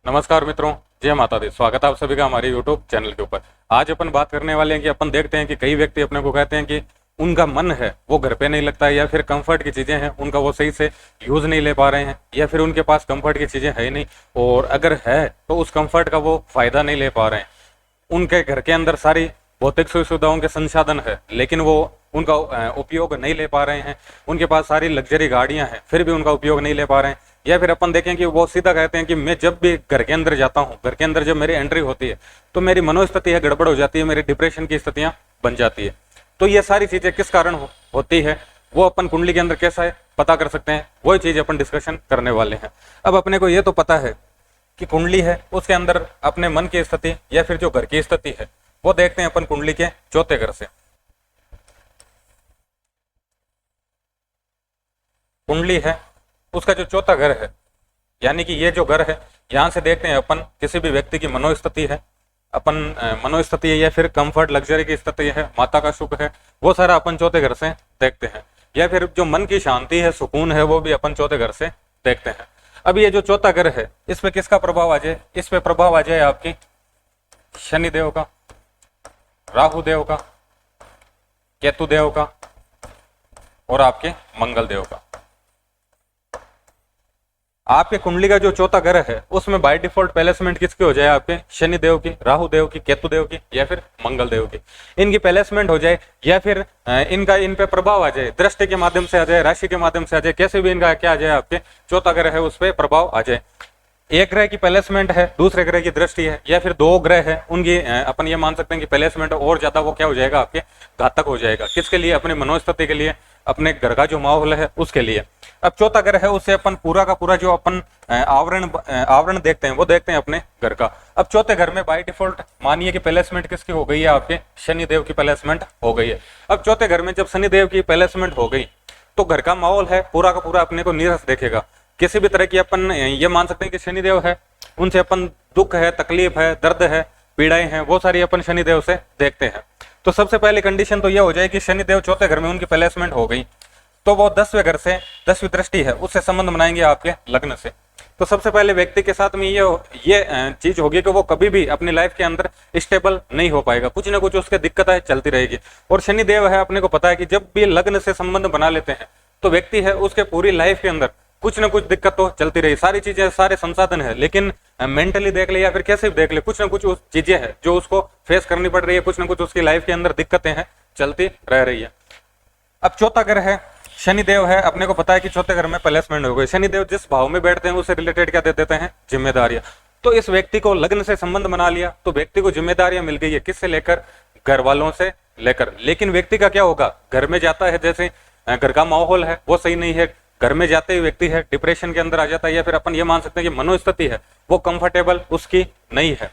नमस्कार मित्रों, जय माता दी। स्वागत है आप सभी का हमारे यूट्यूब चैनल के ऊपर। आज अपन बात करने वाले हैं कि अपन देखते हैं कि कई व्यक्ति अपने को कहते हैं कि उनका मन है वो घर पे नहीं लगता है, या फिर कंफर्ट की चीजें हैं उनका वो सही से यूज नहीं ले पा रहे हैं, या फिर उनके पास कंफर्ट की चीजें है ही नहीं, और अगर है तो उस कंफर्ट का वो फायदा नहीं ले पा रहे हैं। उनके घर के अंदर सारी भौतिक सुख सुविधाओं के संसाधन है, लेकिन वो उनका उपयोग नहीं ले पा रहे हैं। उनके पास सारी लग्जरी गाड़ियां हैं, फिर भी उनका उपयोग नहीं ले पा रहे हैं। या फिर अपन देखें कि वो सीधा कहते हैं कि मैं जब भी घर के अंदर जाता हूँ, घर के अंदर जब मेरी एंट्री होती है तो मेरी मनोस्थिति है गड़बड़ हो जाती है, मेरी डिप्रेशन की स्थितियां बन जाती है। तो ये सारी चीजें किस कारण होती है, वो अपन कुंडली के अंदर कैसा है पता कर सकते हैं, वही चीज अपन डिस्कशन करने वाले हैं। अब अपने को ये तो पता है कि कुंडली है, उसके अंदर अपने मन की स्थिति या फिर जो घर की स्थिति है वो देखते हैं अपन कुंडली के चौथे घर से। कुंडली है, उसका जो चौथा घर है, यानी कि ये जो घर है, यहां से देखते हैं अपन किसी भी व्यक्ति की मनोस्थिति है, अपन मनोस्थिति है या फिर कंफर्ट लग्जरी की स्थिति है, माता का सुख है, वो सारा अपन चौथे घर से देखते हैं। या फिर जो मन की शांति है, सुकून है, वो भी अपन चौथे घर से देखते हैं। अब ये जो चौथा घर है, इस पे किसका प्रभाव आ जाए? इस पे प्रभाव आ जाए आपकी शनि देव का, राहु देव का, केतु देव का और आपके मंगल देव का। आपके कुंडली का जो चौथा घर है उसमें बाय डिफॉल्ट प्लेसमेंट किसकी हो जाए? आपके शनि देव की, राहु देव की, केतु देव की या फिर मंगल देव की। इनकी प्लेसमेंट हो जाए या फिर इनका इन पे प्रभाव आ जाए, दृष्टि के माध्यम से आ जाए, राशि के माध्यम से आ जाए, कैसे भी इनका क्या आ जाए, आपके चौथा ग्रह है उस पर प्रभाव आ जाए। एक ग्रह की प्लेसमेंट है, दूसरे ग्रह की दृष्टि है, या फिर दो ग्रह है उनकी अपन ये मान सकते हैं कि प्लेसमेंट और ज्यादा वो क्या हो जाएगा, आपके घातक हो जाएगा। किसके लिए? अपने मनोस्थिति के लिए, अपने घर का जो माहौल है उसके लिए। अब चौथा ग्रह है, उससे अपन पूरा का पूरा जो अपन आवरण देखते हैं वो देखते हैं अपने घर का। अब चौथे घर में बाय डिफॉल्ट मानिए कि प्लेसमेंट किसकी हो गई है? आपके शनि देव की प्लेसमेंट हो गई है। अब चौथे घर में जब शनि देव की प्लेसमेंट हो गई तो घर का माहौल है पूरा का पूरा अपने को नीरस देखेगा। किसी भी तरह की अपन ये मान सकते हैं कि शनिदेव है, उनसे अपन दुख है, तकलीफ है, दर्द है, पीड़ाएं हैं, वो सारी अपन शनिदेव से देखते हैं। तो सबसे पहले कंडीशन तो ये हो जाए कि शनिदेव चौथे घर में उनकी प्लेसमेंट हो गई तो वो 10वें घर से, 10वीं दृष्टि है उससे संबंध बनाएंगे आपके लग्न से। तो सबसे पहले व्यक्ति के साथ में ये चीज होगी कि वो कभी भी अपनी लाइफ के अंदर स्टेबल नहीं हो पाएगा, कुछ ना कुछ उसके दिक्कतें चलती रहेगी। और शनिदेव है, अपने को पता है कि जब भी लग्न से संबंध बना लेते हैं तो व्यक्ति है उसके पूरी लाइफ के अंदर कुछ ना कुछ दिक्कत तो चलती रही। सारी चीजें, सारे संसाधन है, लेकिन मेंटली देख ले या फिर कैसे भी देख ले, कुछ ना कुछ उस चीजें हैं जो उसको फेस करनी पड़ रही है, कुछ ना कुछ उसकी लाइफ के अंदर दिक्कतें हैं चलती रह रही है। अब चौथा घर है, शनिदेव है, अपने को पता है कि चौथे घर में प्लेसमेंट हो गई। शनिदेव जिस भाव में बैठते हैं उससे रिलेटेड क्या दे देते हैं? जिम्मेदारियां। तो इस व्यक्ति को लग्न से संबंध बना लिया तो व्यक्ति को जिम्मेदारियां मिल गई है, किससे लेकर? घर वालों से लेकर। लेकिन व्यक्ति का क्या होगा? घर में जाता है, जैसे घर का माहौल है वो सही नहीं है, घर में जाते ही व्यक्ति है डिप्रेशन के अंदर आ जाता है, या फिर अपन ये मान सकते हैं कि मनोस्थिति है वो कंफर्टेबल उसकी नहीं है।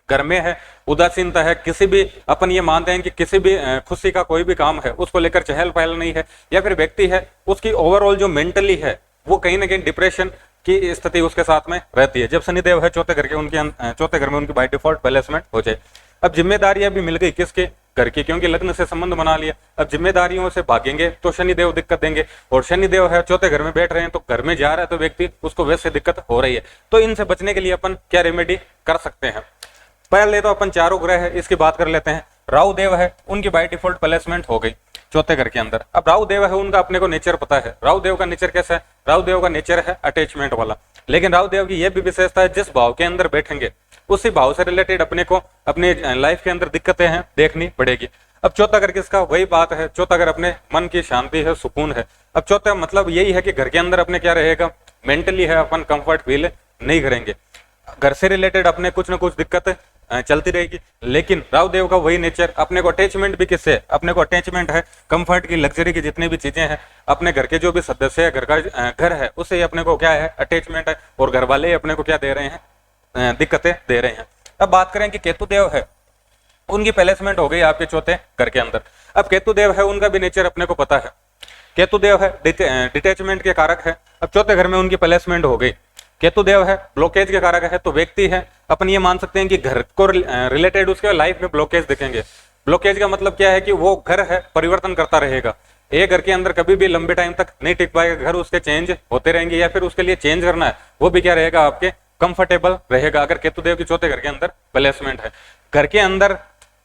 घर में है उदासीनता है, किसी भी अपन ये मानते हैं कि किसी भी खुशी का कोई भी काम है उसको लेकर चहल पहल नहीं है, या फिर व्यक्ति है उसकी ओवरऑल जो मेंटली है वो कहीं ना कहीं डिप्रेशन की स्थिति उसके साथ में रहती है। जब शनिदेव है चौथे घर के, उनके चौथे घर में उनकी बाय डिफॉल्ट प्लेसमेंट हो जाए। अब जिम्मेदारियां भी मिल गई किसके? घर की, क्योंकि लग्न से संबंध बना लिया। अब जिम्मेदारियों से भागेंगे तो शनिदेव दिक्कत देंगे, और शनिदेव है चौथे घर में बैठ रहे हैं तो घर में जा रहा है तो व्यक्ति उसको वैसे दिक्कत हो रही है। तो इनसे बचने के लिए अपन क्या रेमेडी कर सकते हैं? पहले तो अपन चारों ग्रह है इसकी बात कर लेते हैं। राहु देव है, उनकी बाय डिफॉल्ट प्लेसमेंट हो गई चौथे घर के अंदर। अब राहु देव है, उनका अपने को नेचर पता है। राहु देव का नेचर कैसा है? राहु देव का नेचर है अटैचमेंट वाला, लेकिन राहु देव की यह भी विशेषता है जिस भाव के अंदर बैठेंगे उसी भाव से रिलेटेड अपने को अपने लाइफ के अंदर दिक्कतें हैं देखनी पड़ेगी। अब चौथा घर किसका? वही बात है, चौथा घर अपने मन की शांति है, सुकून है। अब चौथा मतलब यही है कि घर के अंदर अपने क्या रहेगा? मेंटली है अपन कंफर्ट फील नहीं करेंगे, घर से रिलेटेड अपने कुछ ना कुछ दिक्कत चलती रहेगी। लेकिन राहु देव का वही नेचर, अपने को अटैचमेंट भी किससे? अपने को अटैचमेंट है कंफर्ट की, लग्जरी की जितनी भी चीजें हैं, अपने घर के जो भी सदस्य है, घर का घर है उससे ही अपने को क्या है? अटैचमेंट है, और घर वाले ही अपने को क्या दे रहे हैं? दिक्कतें दे रहे हैं। अब बात करें कि केतु देव है, उनकी प्लेसमेंट हो गई आपके चौथे घर के अंदर। अब केतु देव है, उनका भी नेचर अपने को पता है। केतु देव है डिटैचमेंट के कारक है। अब चौथे घर में उनकी प्लेसमेंट हो गई। केतु देव है ब्लॉकेज के कारक है, तो व्यक्ति है अपन ये मान सकते हैं कि घर को रिलेटेड उसके लाइफ में ब्लॉकेज दिखेंगे। ब्लॉकेज का मतलब क्या है कि वो घर है परिवर्तन करता रहेगा, एक घर के अंदर कभी भी लंबे टाइम तक नहीं टिक पाएगा, घर उसके चेंज होते रहेंगे, या फिर उसके लिए चेंज करना है वो भी क्या रहेगा? आपके कंफर्टेबल रहेगा अगर केतुदेव की चौथे घर के अंदर प्लेसमेंट है। घर के अंदर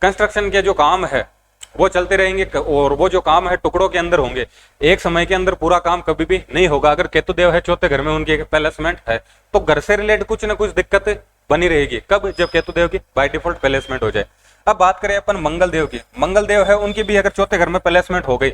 कंस्ट्रक्शन के जो काम है वो चलते रहेंगे और वो जो काम है टुकड़ों के अंदर होंगे, एक समय के अंदर पूरा काम कभी भी नहीं होगा। अगर केतुदेव है चौथे घर में, उनकी प्लेसमेंट है, तो घर से रिलेटेड कुछ ना कुछ दिक्कत बनी रहेगी। कब? जब केतुदेव की बाय डिफॉल्ट प्लेसमेंट हो जाए। अब बात करें अपन मंगल देव की। मंगल देव है, उनकी भी अगर चौथे घर में प्लेसमेंट हो गई,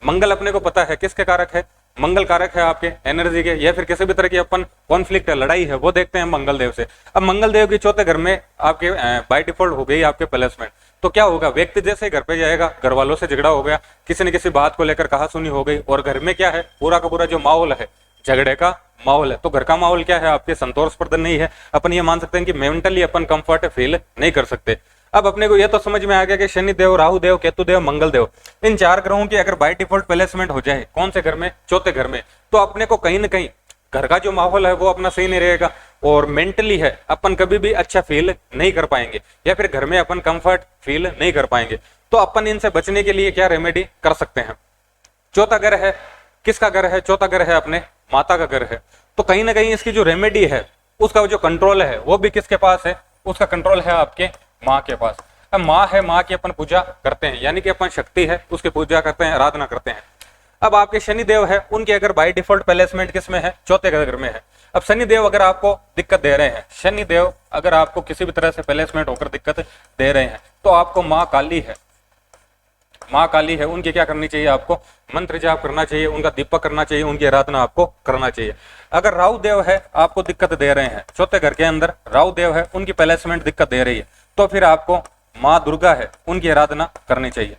मंगल अपने को पता है किसके कारक है, मंगल कारक है आपके एनर्जी के, या फिर किसी भी तरह की अपन कॉन्फ्लिक्ट है, लड़ाई है, वो देखते हैं मंगल देव से। अब मंगल देव के चौथे घर में आपके बाय डिफॉल्ट हो गई आपके प्लेसमेंट, तो क्या होगा? व्यक्ति जैसे घर पे जाएगा, घर वालों से झगड़ा हो गया, किसी न किसी बात को लेकर कहासुनी हो गई, और घर में क्या है, पूरा का पूरा जो माहौल है झगड़े का माहौल है। तो घर का माहौल क्या है आपके? संतोषप्रद नहीं है। अपन ये मान सकते हैं कि मेंटली अपन कंफर्ट फील नहीं कर सकते। अब अपने को यह तो समझ में आ गया कि शनि देव, राहु देव, केतु देव, मंगल देव, इन चार ग्रहों की अगर बाय डिफॉल्ट प्लेसमेंट हो जाए कौन से घर में? चौथे घर में, तो अपने को कहीं ना कहीं घर का जो माहौल है वो अपना सही नहीं रहेगा, और मेंटली है अपन कभी भी अच्छा फील नहीं कर पाएंगे, या फिर घर में अपन कंफर्ट फील नहीं कर पाएंगे। तो अपन इनसे बचने के लिए क्या रेमेडी कर सकते हैं? चौथा घर है, किसका घर है? चौथा घर है अपने माता का घर है। तो कहीं ना कहीं इसकी जो रेमेडी है, उसका जो कंट्रोल है वो भी किसके पास है? उसका कंट्रोल है आपके माँ के पास। अब माँ है, माँ की अपन पूजा करते हैं, यानी कि अपन शक्ति है उसकी पूजा करते हैं, आराधना करते हैं। अब आपके शनि देव है, उनके अगर बाय डिफॉल्ट प्लेसमेंट किस में है? चौथे घर में है। अब शनि देव अगर आपको दिक्कत दे रहे हैं, शनि देव अगर आपको किसी भी तरह से प्लेसमेंट होकर दिक्कत दे रहे हैं, तो आपको माँ काली है, माँ काली है, उनकी क्या करनी चाहिए? आपको मंत्र जाप करना चाहिए, उनका दीपक करना चाहिए, उनकी आराधना आपको करना चाहिए। अगर राहु देव है, आपको दिक्कत दे रहे हैं, चौथे घर के अंदर राहु देव है, उनकी प्लेसमेंट दिक्कत दे रही है, तो फिर आपको माँ दुर्गा है, उनकी आराधना करनी चाहिए।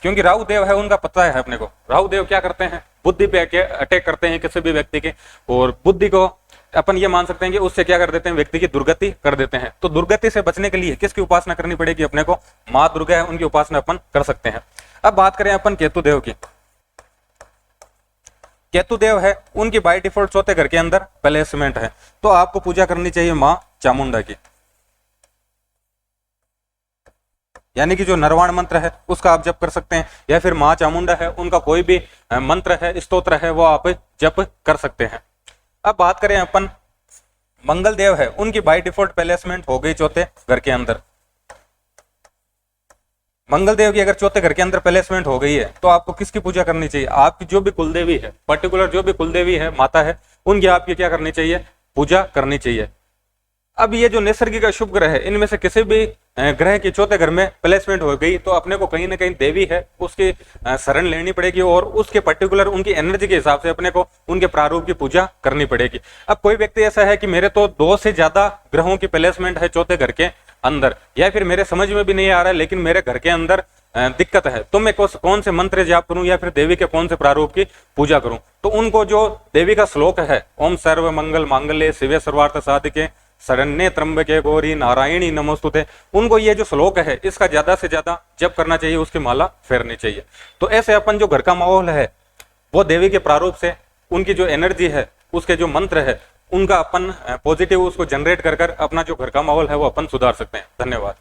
क्योंकि राहु देव है, उनका पता है अपने को, राहु देव क्या करते हैं? बुद्धि पे अटैक करते हैं किसी भी व्यक्ति के, और बुद्धि को अपन ये मान सकते हैं कि उससे क्या कर देते हैं? व्यक्ति की दुर्गति कर देते हैं। तो दुर्गति से बचने के लिए किसकी उपासना करनी पड़ेगी अपने को? माँ दुर्गा है, उनकी उपासना अपन कर सकते हैं। अब बात करें अपन केतु देव की। केतु देव है, उनकी बाय डिफॉल्ट चौथे घर के अंदर प्लेसमेंट है, तो आपको पूजा करनी चाहिए माँ चामुंडा की, यानी कि जो नरवाण मंत्र है उसका आप जप कर सकते हैं, या फिर माँ चामुंडा है उनका कोई भी मंत्र है, स्तोत्र है, वो आप जप कर सकते हैं। अब बात करें अपन मंगल देव है, उनकी बाय डिफॉल्ट प्लेसमेंट हो गई चौथे घर के अंदर। मंगल देव की अगर चौथे घर के अंदर प्लेसमेंट हो गई है, तो आपको किसकी पूजा करनी चाहिए? आपकी जो भी कुलदेवी है, पर्टिकुलर जो भी कुलदेवी है, माता है, उनकी आपकी क्या करनी चाहिए? पूजा करनी चाहिए। अब ये जो नैसर्गिक शुभ ग्रह है, इनमें से किसी भी ग्रह की चौथे घर में प्लेसमेंट हो गई, तो अपने को कहीं ना कहीं देवी है उसकी शरण लेनी पड़ेगी, और उसके पर्टिकुलर उनकी एनर्जी के हिसाब से अपने को उनके प्रारूप की पूजा करनी पड़ेगी। अब कोई व्यक्ति ऐसा है कि मेरे तो 2 से ज्यादा ग्रहों की प्लेसमेंट है चौथे घर के अंदर, या फिर मेरे समझ में भी नहीं आ रहा है, लेकिन मेरे घर के अंदर दिक्कत है, तो मैं कौन से मंत्र जाप करूं, या फिर देवी के कौन से प्रारूप की पूजा करूं? तो उनको जो देवी का श्लोक है, ओम सर्व मंगल मांगल्ये शिवे सर्वार्थ साधिके शरण्ये त्र्यंबके गौरी नारायणी नमोस्तुते, उनको ये जो श्लोक है इसका ज्यादा से ज्यादा जप करना चाहिए, उसकी माला फेरनी चाहिए। तो ऐसे अपन जो घर का माहौल है वो देवी के प्रारूप से, उनकी जो एनर्जी है, उसके जो मंत्र है, उनका अपन पॉजिटिव उसको जनरेट कर अपना जो घर का माहौल है वो अपन सुधार सकते हैं। धन्यवाद।